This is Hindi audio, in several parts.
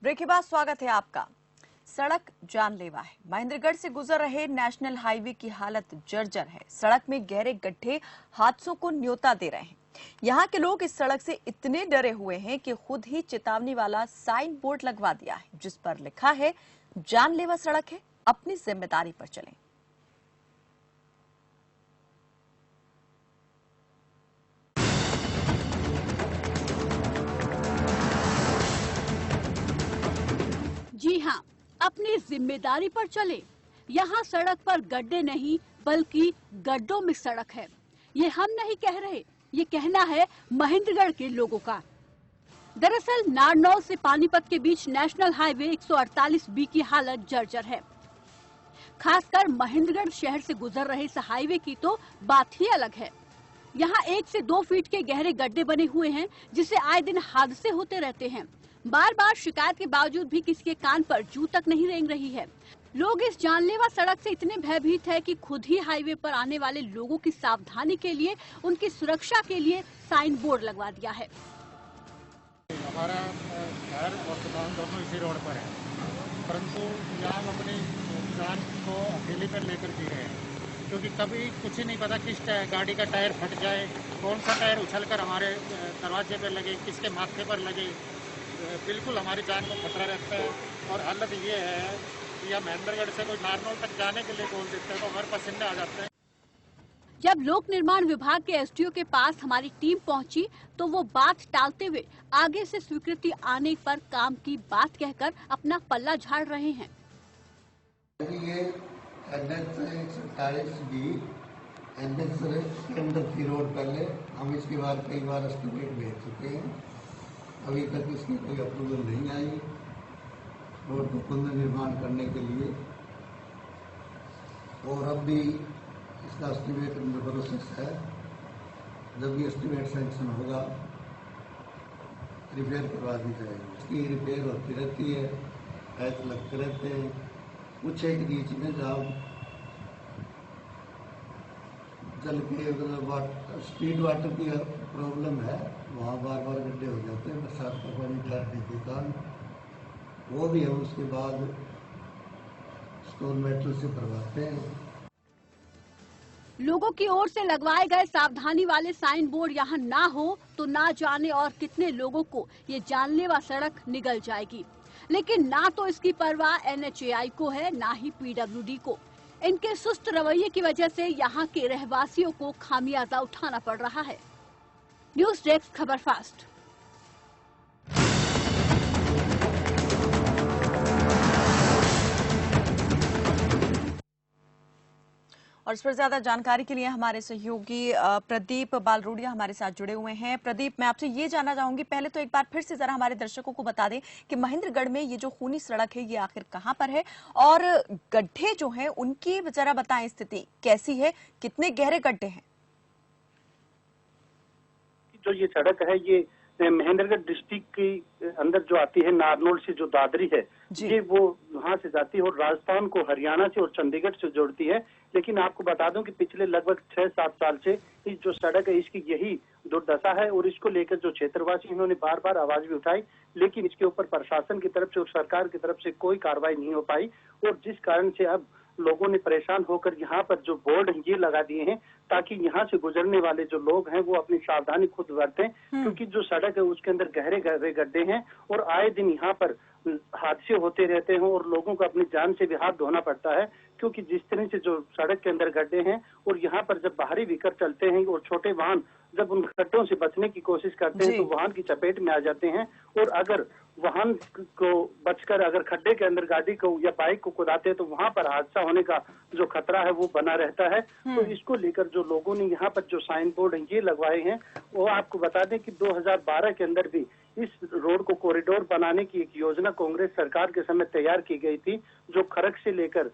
ब्रेक के बाद स्वागत है आपका। सड़क जानलेवा है। महेंद्रगढ़ से गुजर रहे नेशनल हाईवे की हालत जर्जर है। सड़क में गहरे गड्ढे हादसों को न्योता दे रहे हैं। यहाँ के लोग इस सड़क से इतने डरे हुए हैं कि खुद ही चेतावनी वाला साइन बोर्ड लगवा दिया है, जिस पर लिखा है जानलेवा सड़क है, अपनी जिम्मेदारी पर चलें। जी हाँ, अपनी जिम्मेदारी पर चले। यहाँ सड़क पर गड्ढे नहीं बल्कि गड्ढों में सड़क है। ये हम नहीं कह रहे, ये कहना है महेंद्रगढ़ के लोगों का। दरअसल नारनौल से पानीपत के बीच नेशनल हाईवे 148 बी की हालत जर्जर है। खासकर महेंद्रगढ़ शहर से गुजर रहे इस हाईवे की तो बात ही अलग है। यहाँ 1 से 2 फीट के गहरे गड्ढे बने हुए हैं, जिससे आए दिन हादसे होते रहते हैं। बार बार शिकायत के बावजूद भी किसी के कान पर जू तक नहीं रेंग रही है। लोग इस जानलेवा सड़क से इतने भयभीत है कि खुद ही हाईवे पर आने वाले लोगों की सावधानी के लिए, उनकी सुरक्षा के लिए साइन बोर्ड लगवा दिया है। हमारा घर और दुकान दोनों इसी रोड पर है, परंतु यहाँ हम अपनी जान को अकेले पर लेकर जी रहे हैं, क्योंकि कभी कुछ ही नहीं पता किस गाड़ी का टायर फट जाए, कौन सा टायर उछलकर हमारे दरवाजे पर लगे, किसके माथे पर लगे। बिल्कुल हमारी जान को खतरा रहता है। और हालत ये है कि या महेंद्रगढ़ से कोई नारनौल तक जाने के लिए बोल देते हैं तो हमारे पसीने आ जाते हैं। जब लोक निर्माण विभाग के एसडीओ के पास हमारी टीम पहुंची तो वो बात टालते हुए आगे से स्वीकृति आने पर काम की बात कहकर अपना पल्ला झाड़ रहे हैं। ये रोड पहले हम इसके बाद कई बार एस्टिमेट भेज चुके हैं, अभी तक इसकी कोई अप्रूवल नहीं आई रोड को पुनर्निर्माण करने के लिए। और अब भी इसका एस्टिमेट प्रोसेस है। जब भी एस्टिमेट सैंक्शन होगा रिपेयर करवा दी जाएगी। इसकी रिपेयर होती रहती है, पैच लगते रहते हैं। कुछ एक बीच में जहाँ जल के स्ट्रीट वाटर की प्रॉब्लम है, वहाँ बार बार गड्ढे हो जाते हैं बरसात का पानी ठहरने के कारण। वो भी हम उसके बाद स्टोन मेटल से भरवाते हैं। लोगों की ओर से लगवाए गए सावधानी वाले साइन बोर्ड यहाँ ना हो तो ना जाने और कितने लोगों को ये जानलेवा सड़क निगल जाएगी। लेकिन ना तो इसकी परवाह NHAI को है, ना ही PWD को। इनके सुस्त रवैये की वजह से यहाँ के रहवासियों को खामियाजा उठाना पड़ रहा है। न्यूज डेस्क खबर फास्ट। और इस पर ज्यादा जानकारी के लिए हमारे सहयोगी प्रदीप बालरोडिया हमारे साथ जुड़े हुए हैं। प्रदीप, मैं आपसे ये जानना चाहूंगी, पहले तो एक बार फिर से जरा हमारे दर्शकों को बता दें कि महेंद्रगढ़ में ये जो खूनी सड़क है ये आखिर कहां पर है, और गड्ढे जो हैं उनकी जरा बताएं, स्थिति कैसी है, कितने गहरे गड्ढे हैं? जो ये सड़क है ये महेंद्रगढ़ डिस्ट्रिक्ट के अंदर जो आती है, नारनौल से जो दादरी है, ये वो वहां से जाती है और राजस्थान को हरियाणा से और चंडीगढ़ से जोड़ती है। लेकिन आपको बता दूं कि पिछले लगभग 6-7 साल से इस जो सड़क है इसकी यही दुर्दशा है, और इसको लेकर जो क्षेत्रवासी इन्होंने बार बार आवाज भी उठाई, लेकिन इसके ऊपर प्रशासन की तरफ से और सरकार की तरफ से कोई कार्रवाई नहीं हो पाई। और जिस कारण से अब लोगों ने परेशान होकर यहाँ पर जो बोर्ड ये लगा दिए हैं ताकि यहाँ से गुजरने वाले जो लोग हैं वो अपनी सावधानी खुद बरतें, क्योंकि जो सड़क है उसके अंदर गहरे गहरे गड्ढे हैं और आए दिन यहाँ पर हादसे होते रहते हैं और लोगों को अपनी जान से भी हाथ धोना पड़ता है, क्योंकि जिस तरह से जो सड़क के अंदर गड्ढे हैं और यहाँ पर जब बाहरी व्हीकल चलते हैं और छोटे वाहन जब उन गड्ढों से बचने की कोशिश करते हैं तो वाहन की चपेट में आ जाते हैं, और अगर वाहन को बचकर अगर खड्डे के अंदर गाड़ी को या बाइक को कुदाते हैं तो वहां पर हादसा होने का जो खतरा है वो बना रहता है। तो इसको लेकर जो लोगों ने यहाँ पर जो साइन बोर्ड ये लगवाए हैं, वो आपको बता दें कि 2012 के अंदर भी इस रोड को कॉरिडोर बनाने की एक योजना कांग्रेस सरकार के समय तैयार की गई थी, जो खरक से लेकर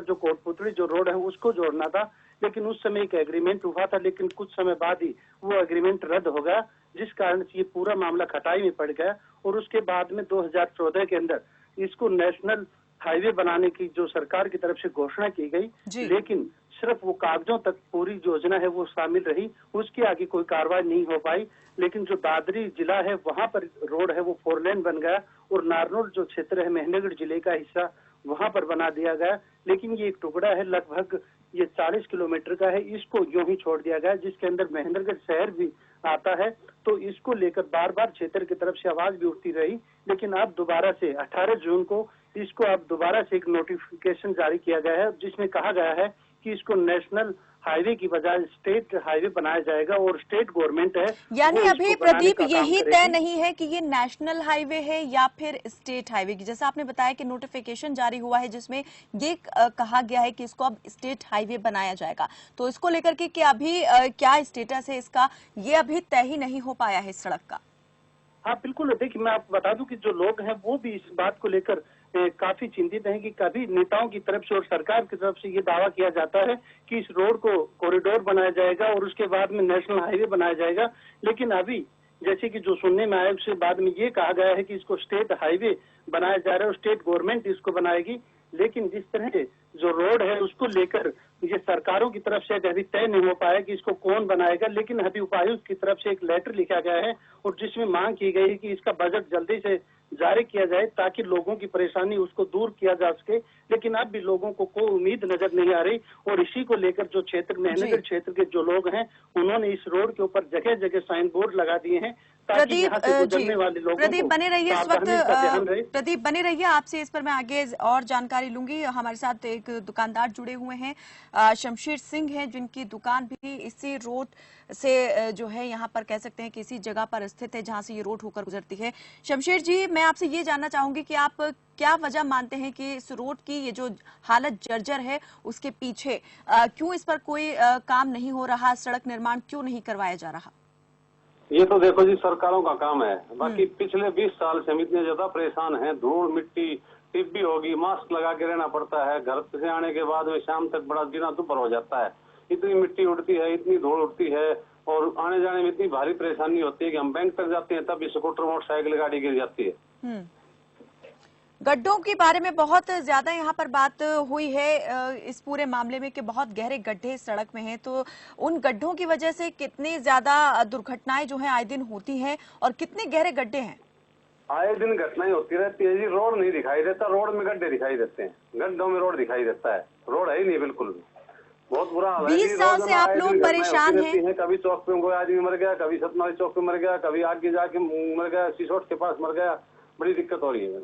जो कोटपुतली जो रोड है उसको जोड़ना था। लेकिन उस समय एक एग्रीमेंट हुआ था, लेकिन कुछ समय बाद ही वो एग्रीमेंट रद्द हो गया, जिस कारण से ये पूरा मामला खटाई में पड़ गया। और उसके बाद में 2014 के अंदर इसको नेशनल हाईवे बनाने की जो सरकार की तरफ से घोषणा की गई, लेकिन सिर्फ वो कागजों तक पूरी योजना है वो शामिल रही, उसके आगे कोई कार्रवाई नहीं हो पाई। लेकिन जो दादरी जिला है वहां पर रोड है वो 4 लेन बन गया और नारनौल जो क्षेत्र है महेंद्रगढ़ जिले का हिस्सा वहां पर बना दिया गया। लेकिन ये एक टुकड़ा है लगभग ये 40 किलोमीटर का है, इसको यूं ही छोड़ दिया गया, जिसके अंदर महेंद्रगढ़ शहर भी आता है। तो इसको लेकर बार बार क्षेत्र की तरफ से आवाज भी उठती रही, लेकिन अब दोबारा से 18 जून को इसको अब दोबारा से एक नोटिफिकेशन जारी किया गया है, जिसमें कहा गया है कि इसको नेशनल हाईवे की बजाय स्टेट हाईवे बनाया जाएगा और स्टेट गवर्नमेंट है। यानी वो अभी इसको बनाने प्रदीप का काम यही करेगी। तय नहीं है कि ये नेशनल हाईवे है या फिर स्टेट हाईवे की, जैसा आपने बताया कि नोटिफिकेशन जारी हुआ है जिसमें ये कहा गया है कि इसको अब स्टेट हाईवे बनाया जाएगा। तो इसको लेकर के कि अभी क्या स्टेटस है इसका, ये अभी तय ही नहीं हो पाया है इस सड़क का। हाँ बिल्कुल, देखिए मैं आपको बता दूं कि जो लोग हैं वो भी इस बात को लेकर काफी चिंतित हैं कि कभी नेताओं की तरफ से और सरकार की तरफ से ये दावा किया जाता है कि इस रोड को कॉरिडोर बनाया जाएगा और उसके बाद में नेशनल हाईवे बनाया जाएगा। लेकिन अभी जैसे कि जो सुनने में आया उसके बाद में ये कहा गया है कि इसको स्टेट हाईवे बनाया जा रहा है और स्टेट गवर्नमेंट इसको बनाएगी। लेकिन जिस तरह से जो रोड है उसको लेकर ये सरकारों की तरफ से अभी तय नहीं हो पाया कि इसको कौन बनाएगा। लेकिन अभी उपायुक्त की तरफ से एक लेटर लिखा गया है और जिसमें मांग की गई है कि इसका बजट जल्दी से जारी किया जाए ताकि लोगों की परेशानी उसको दूर किया जा सके। लेकिन अब भी लोगों को कोई उम्मीद नजर नहीं आ रही और इसी को लेकर जो क्षेत्र महेंद्रगढ़ क्षेत्र के जो लोग हैं उन्होंने इस रोड के ऊपर जगह जगह साइन बोर्ड लगा दिए हैं ताकि यहाँ से गुजरने वाले लोगों प्रदीप को बने रहिए इस वक्त, सावधानी का ध्यान रहे। प्रदीप बने रहिए, आपसे इस पर मैं आगे और जानकारी लूंगी। हमारे साथ एक दुकानदार जुड़े हुए हैं, शमशेर सिंह हैं, जिनकी दुकान भी इसी रोड से जो है यहाँ पर कह सकते हैं कि इसी जगह पर स्थित है जहां से ये रोड होकर गुजरती है। शमशेर जी, मैं आपसे ये जानना चाहूंगी कि आप क्या वजह मानते हैं कि इस रोड की ये जो हालत जर्जर है उसके पीछे क्यों इस पर कोई काम नहीं हो रहा, सड़क निर्माण क्यों नहीं करवाया जा रहा? ये तो देखो जी सरकारों का काम है। बाकी पिछले 20 साल से हम इतने ज्यादा परेशान हैं, धूल मिट्टी टिब्बी होगी, मास्क लगा के रहना पड़ता है, घर से आने के बाद में शाम तक बड़ा जीना दुभर हो जाता है। इतनी मिट्टी उड़ती है, इतनी धूल उड़ती है और आने जाने में इतनी भारी परेशानी होती है कि हम बैंक तक जाते हैं तब भी स्कूटर मोटरसाइकिल गाड़ी गिर जाती है। गड्ढों के बारे में बहुत ज्यादा यहाँ पर बात हुई है इस पूरे मामले में कि बहुत गहरे गड्ढे सड़क में हैं, तो उन गड्ढों की वजह से कितनी ज्यादा दुर्घटनाएं जो हैं आए दिन होती हैं और कितने गहरे गड्ढे हैं? आए दिन घटनाएं होती रहती है जी। रोड नहीं दिखाई देता, रोड में गड्ढे दिखाई देते हैं, गड्ढों में रोड दिखाई देता है, रोड है ही नहीं बिल्कुल भी। बहुत बुरा हाल है। 20 साल से आप लोग परेशान हैं। कभी चौक पे कोई आदमी मर गया, कभी सतनारी चौक पे मर गया, कभी आगे जाके मर गया, सिसोट के पास मर गया, बड़ी दिक्कत हो रही है।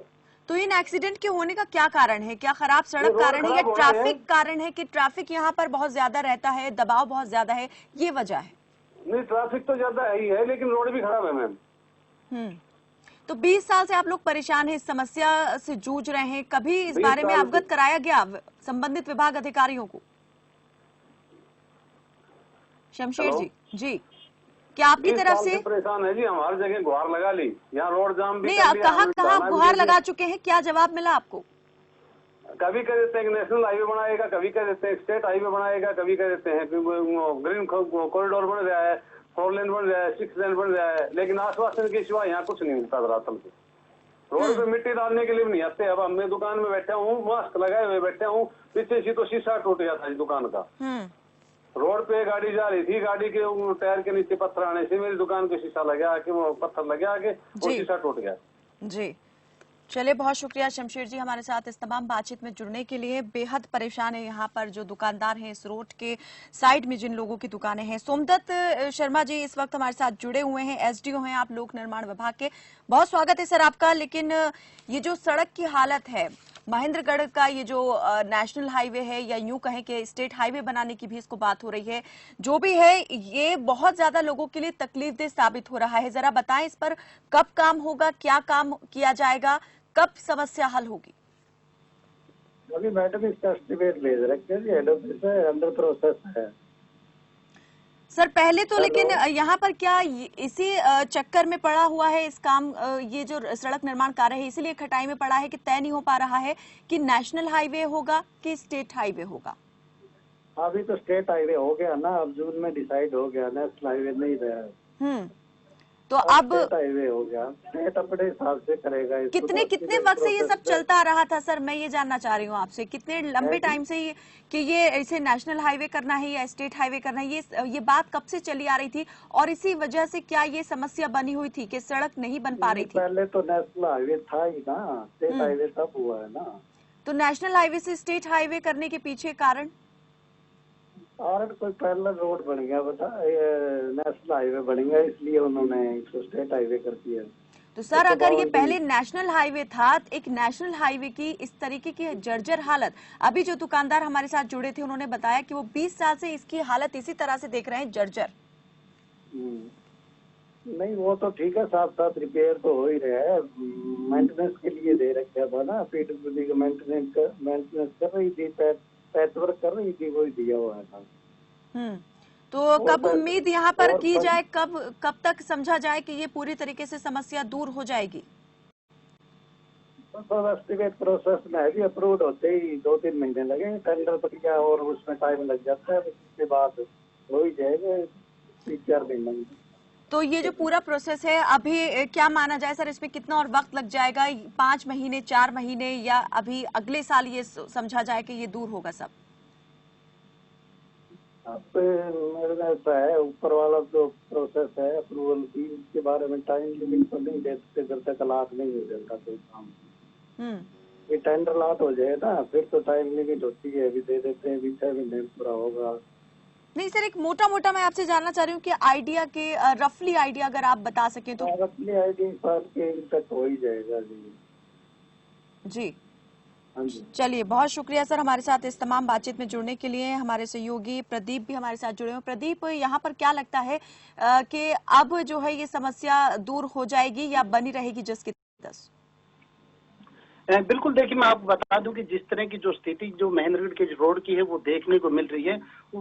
तो इन एक्सीडेंट के होने का क्या कारण है? क्या खराब सड़क कारण है या ट्रैफिक कारण है कि ट्रैफिक यहाँ पर बहुत ज्यादा रहता है, दबाव बहुत ज्यादा है, ये वजह है? नहीं, ट्रैफिक तो ज्यादा ही है लेकिन रोड भी खराब है मैम। तो 20 साल से आप लोग परेशान हैं, इस समस्या से जूझ रहे हैं, कभी इस बारे में अवगत कराया गया संबंधित विभाग अधिकारियों को? शमशेर जी क्या आपकी तरफ से परेशान है जी? हम हर जगह गुहार लगा ली, यहाँ रोड जाम भी नहीं, आप कहाँ गुहार लगा चुके हैं, क्या जवाब मिला आपको? कभी कह देते हैं कि नेशनल हाईवे बनाएगा, कभी कह देते हैं स्टेट हाईवे बनाएगा, कभी कह देते हैं ग्रीन कॉरिडोर बन रहा है, 4 लेन बन रहा है, 6 लेन बन रहा है, लेकिन आश्वासन के सिवा यहाँ कुछ नहीं मिलता धरातल पे। रोड पे मिट्टी डालने के लिए भी नहीं आते। अब मैं दुकान में बैठा हूँ, मास्क लगाए हुए बैठा हूँ, पीछे से तो शीशा टूट गया था दुकान का। रोड पे गाड़ी जा रही थी, गाड़ी के टायर के नीचे पत्थर आने से मेरी दुकान के शीशा लगा के, वो पत्थर लगा के वो शीशा टूट गया। जी चलिए, बहुत शुक्रिया शमशेर जी हमारे साथ इस तमाम बातचीत में जुड़ने के लिए। बेहद परेशान है यहाँ पर जो दुकानदार हैं, इस रोड के साइड में जिन लोगों की दुकानें हैं। सोमदत्त शर्मा जी इस वक्त हमारे साथ जुड़े हुए हैं, एसडीओ हैं आप लोक निर्माण विभाग के, बहुत स्वागत है सर आपका। लेकिन ये जो सड़क की हालत है, महेंद्रगढ़ का ये जो नेशनल हाईवे है या यूं कहें कि स्टेट हाईवे बनाने की भी इसको बात हो रही है, जो भी है ये बहुत ज्यादा लोगों के लिए तकलीफदेह साबित हो रहा है। जरा बताएं इस पर कब काम होगा, क्या काम किया जाएगा, कब समस्या हल होगी? अभी मैडम इसका एस्टीमेट भेज रखे हैं, हेड ऑफिस है, अंडर प्रोसेस है सर। पहले तो लेकिन यहाँ पर क्या इसी चक्कर में पड़ा हुआ है इस काम, ये जो सड़क निर्माण कार्य है इसीलिए खटाई में पड़ा है कि तय नहीं हो पा रहा है कि नेशनल हाईवे होगा कि स्टेट हाईवे होगा? अभी तो स्टेट हाईवे हो गया ना, अब जून में डिसाइड हो गया, नेशनल हाईवे नहीं रहा है। तो अब हाईवे हो गया, स्टेट अपने हिसाब से करेगा इसको। कितने तो कितने वक्त से ये सब चलता आ रहा था सर, मैं ये जानना चाह रही हूँ आपसे, कितने लंबे टाइम से कि ये ऐसे नेशनल हाईवे करना है या स्टेट हाईवे करना है, ये बात कब से चली आ रही थी? और इसी वजह से क्या ये समस्या बनी हुई थी कि सड़क नहीं बन पा रही थी? पहले तो नेशनल हाईवे था ही ना, स्टेट हाईवे तब हुआ है ना। तो नेशनल हाईवे से स्टेट हाईवे करने के पीछे कारण कोई पैरेलल रोड बन गया, बता नेशनल हाईवे बन गया, इसलिए उन्होंने इसको स्टेट हाईवे कर दिया। तो सर अगर ये पहले नेशनल हाईवे था, तो एक नेशनल हाईवे की इस तरीके की जर्जर हालत, अभी जो दुकानदार हमारे साथ जुड़े थे उन्होंने बताया कि वो 20 साल से इसकी हालत इसी तरह से देख रहे हैं, जर्जर। नहीं वो तो ठीक है, साथ साथ रिपेयर तो हो ही रहा है, मेंटेनेंस के लिए दे रखा था ना, पीडब्ल्यूडी का मेंटेनेंस कर रही थी, पैच वर्क कर रही थी, वही दिया हुआ है। तो कब उम्मीद यहाँ पर की जाए, कब तक समझा जाए कि ये पूरी तरीके से समस्या दूर हो जाएगी? एस्टिमेट प्रोसेस में अभी अप्रूव होते ही 2-3 महीने लगे, टेंडर प्रक्रिया और उसमें टाइम लग जाता है, उसके बाद हो ही जाएगा 3-4 महीने में। तो ये जो पूरा प्रोसेस है अभी क्या माना जाए सर, इसमें कितना और वक्त लग जाएगा? 5 महीने, 4 महीने, या अभी अगले साल ये समझा जाए कि ये दूर होगा सब? अब मेरे में ऐसा है, ऊपर वाला जो प्रोसेस है अप्रूवल की, उसके बारे में टाइम लिमिट तो नहीं देते जब तक अलाट नहीं हो जाता कोई काम। ये टेंडर अलाट हो जाए ना, फिर तो टाइम लिमिट होती है, अभी दे देते हैं, 6 महीने पूरा होगा। नहीं सर, एक मोटा मोटा मैं आपसे जानना चाह रही हूँ कि आइडिया के रफली आइडिया अगर आप बता सकें तो। रफली आइडिया साल के तक हो ही जाएगा जी। चलिए, बहुत शुक्रिया सर हमारे साथ इस तमाम बातचीत में जुड़ने के लिए। हमारे सहयोगी प्रदीप भी हमारे साथ जुड़े हैं। प्रदीप, यहाँ पर क्या लगता है कि अब जो है ये समस्या दूर हो जाएगी या बनी रहेगी जिसकी तस? बिल्कुल, देखिए मैं आपको बता दूं कि जिस तरह की जो स्थिति जो महेंद्रगढ़ के रोड की है वो देखने को मिल रही है,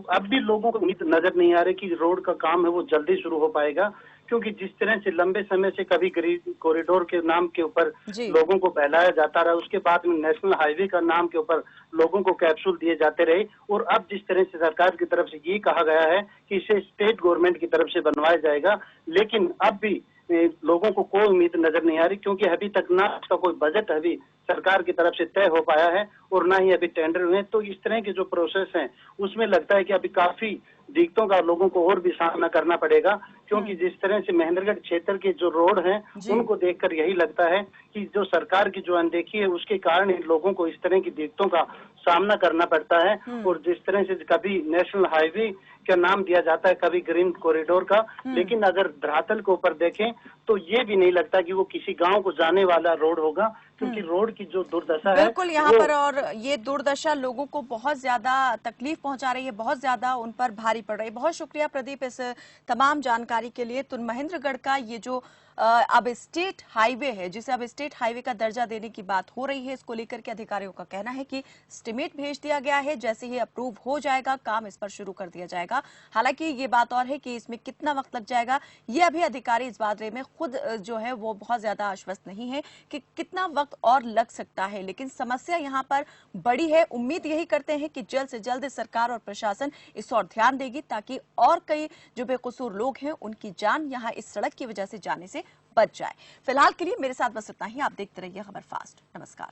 अब भी लोगों को उम्मीद नजर नहीं आ रही कि रोड का काम है वो जल्दी शुरू हो पाएगा, क्योंकि जिस तरह से लंबे समय से कभी ग्रीन कॉरिडोर के नाम के ऊपर लोगों को बहलाया जाता रहा, उसके बाद में नेशनल हाईवे का नाम के ऊपर लोगों को कैप्सूल दिए जाते रहे, और अब जिस तरह से सरकार की तरफ से ये कहा गया है कि इसे स्टेट गवर्नमेंट की तरफ से बनवाया जाएगा, लेकिन अब भी लोगों को कोई उम्मीद नजर नहीं आ रही, क्योंकि अभी तक ना उसका कोई बजट अभी सरकार की तरफ से तय हो पाया है और ना ही अभी टेंडर हुए। तो इस तरह के जो प्रोसेस हैं उसमें लगता है कि अभी काफी दिक्कतों का लोगों को और भी सामना करना पड़ेगा, क्योंकि जिस तरह से महेंद्रगढ़ क्षेत्र के जो रोड हैं उनको देखकर यही लगता है कि जो सरकार की जो अनदेखी है उसके कारण इन लोगों को इस तरह की दिक्कतों का सामना करना पड़ता है। और जिस तरह से कभी नेशनल हाईवे का नाम दिया जाता है, कभी ग्रीन कॉरिडोर का, लेकिन अगर धरातल के ऊपर देखें तो ये भी नहीं लगता कि वो किसी गांव को जाने वाला रोड होगा, क्योंकि रोड की जो दुर्दशा है बिल्कुल यहाँ पर, और ये दुर्दशा लोगों को बहुत ज्यादा तकलीफ पहुंचा रही है, बहुत ज्यादा उन पर भारी पड़ रही है। बहुत शुक्रिया प्रदीप इस तमाम जानकारी के लिए। तो महेंद्रगढ़ का ये जो अब स्टेट हाईवे है, जिसे अब स्टेट हाईवे का दर्जा देने की बात हो रही है, इसको लेकर के अधिकारियों का कहना है कि एस्टीमेट भेज दिया गया है, जैसे ही अप्रूव हो जाएगा काम इस पर शुरू कर दिया जाएगा। हालांकि ये बात और है कि इसमें कितना वक्त लग जाएगा ये अभी अधिकारी इस बारे में खुद जो है वो बहुत ज्यादा आश्वस्त नहीं है कि कितना वक्त और लग सकता है, लेकिन समस्या यहाँ पर बड़ी है। उम्मीद यही करते हैं कि जल्द से जल्द सरकार और प्रशासन इस ओर ध्यान देगी, ताकि और कई जो बेकसूर लोग हैं उनकी जान यहाँ इस सड़क की वजह से जाने से बच जाए। फिलहाल के लिए मेरे साथ बस इतना ही। आप देखते रहिए खबर फास्ट। नमस्कार।